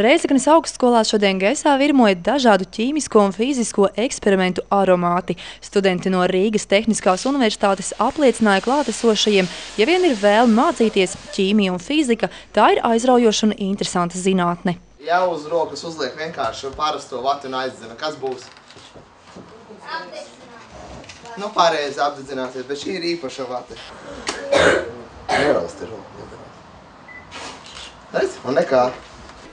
Rēzeknes augstskolā šodien gaisā virmoja dažādu ķīmisko un fizisko eksperimentu aromāti. Studenti no Rīgas Tehniskās universitātes apliecināja klātesošajiem, ja vien ir vēlme mācīties ķīmija un fizika, tā ir aizraujoša un interesanta zinātne. Ja uz rokas uzliek vienkārši parasto vatu un aizdedzina, kas būs? Nu, pareizi apdedzināties, bet šī ir īpaša vata. Nevalsti roku. Redz, un nekā.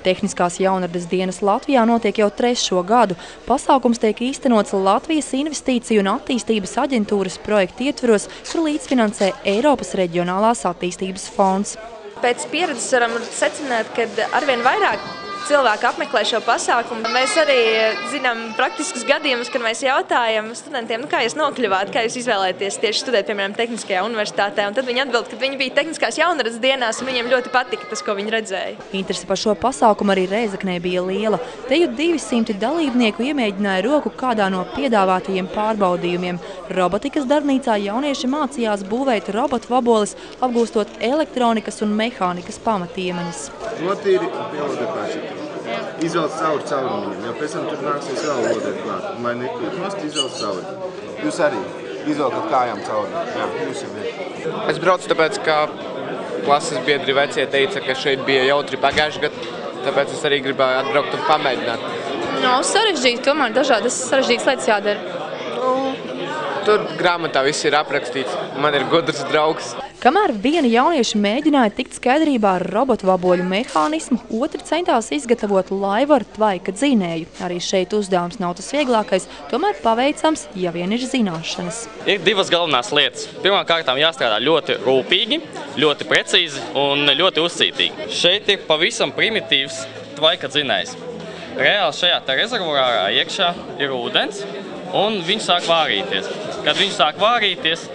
Tehniskās jaunradas dienas Latvijā notiek jau 3. gadu. Pasākums tiek īstenots Latvijas Investīciju un attīstības aģentūras projekta ietveros, kur līdzfinansē Eiropas Reģionālās attīstības fonds. Pēc pieredzes varam secināt, ka arvien vairāk cilvēki apmeklē šo pasākumu. Mēs arī zinām praktiskus gadījumus, kad mēs jautājam studentiem, kā jūs nokļuvāt, kā jūs izvēlēties tieši studēt, piemēram, Tehniskajā universitātē. Un tad viņi atbild, ka viņi bija Tehniskās jaunradas dienās un viņiem ļoti patika tas, ko viņi redzēja. Interese par šo pasākumu arī Rēzeknē bija liela. Te jau 200 dalībnieku iemēģināja roku kādā no piedāvātajiem pārbaudījumiem. Robotikas darbnīcā jaunieši mācījās būvēt robotu vaboles, apgūstot elektronikas un mehānikas pamatiemaņas. Notīri pielodēt paši. Izvelc cauri caurumiņam, jo pēc tam tur nāksies vēl lodēt klāt. Lai nekļūt nost, izvelc cauri. Jūs arī izvelkat kājām cauri. Jā, jūs jau ir. Es braucu tāpēc, ka klases biedri vecie teica, ka šeit bija jautri pagājuši gadu, tāpēc es arī gribēju atbraukt un pamēģināt. Nav sarežģīti, tomēr dažādas sarežģītas lietas jādara. Tur grāmatā viss ir aprakstīts. Man ir gudrs draugs. Kamēr vieni jaunieši mēģināja tikt skaidrībā ar robotu vaboļu mehānismu, otri centās izgatavot laivu ar tvaika dzinēju. Arī šeit uzdevums nav tas vieglākais, tomēr paveicams, ja vien ir zināšanas. Ir divas galvenās lietas. Pirmkārt, jāstrādā ļoti rūpīgi, ļoti precīzi un ļoti uzcītīgi. Šeit ir pavisam primitīvs tvaika dzinējs. Reāli šajā rezervuārā iekšā ir ūdens, un viņš sāk vārīties. Kad viņš sāk vārīties,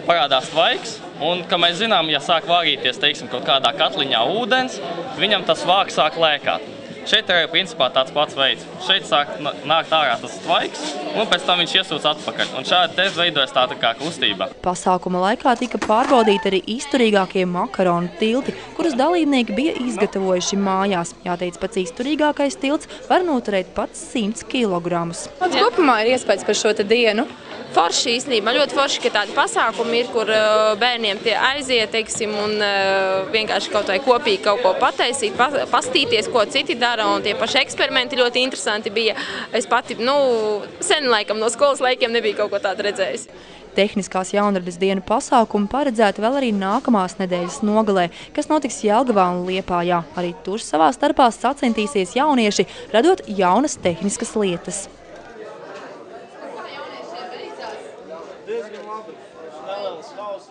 parādās tvaiks, un, kā mēs zinām, ja sāk vārīties, teiksim, kaut kādā katliņā ūdens, viņam tas vāks sāk lēkāt. Šeit arī principā tāds pats veids. Šeit sāk nākt ārā tas tvaiks, un pēc tam viņš iesūc atpakaļ. Un šādi te veidojas tāda kā kustība. Pasākuma laikā tika pārbaudīti arī izturīgākie makaronu tilti, kurus dalībnieki bija izgatavojuši mājās. Jāteic, pats izturīgākais tilts var noturēt pat 100 kilogramus. Kāds kopumā ir iespējas par šo dienu? Forši īstenībā, ļoti forši, ka tādi pasākumi ir, kur bērniem tie aiziet, teiksim, un vienkārši kaut vai kopīgi kaut ko pataisīt, pastīties, ko citi dara, un tie paši eksperimenti ļoti interesanti bija. Es pati, sen laikam no skolas laikiem nebija kaut ko tādu redzējis. Tehniskās jaunradas dienu pasākumu paredzēta vēl arī nākamās nedēļas nogalē, kas notiks Jelgavā un Liepājā. Arī tur savā starpā sacentīsies jaunieši, radot jaunas tehniskas lietas. Diezgan labi. Nelielas haus,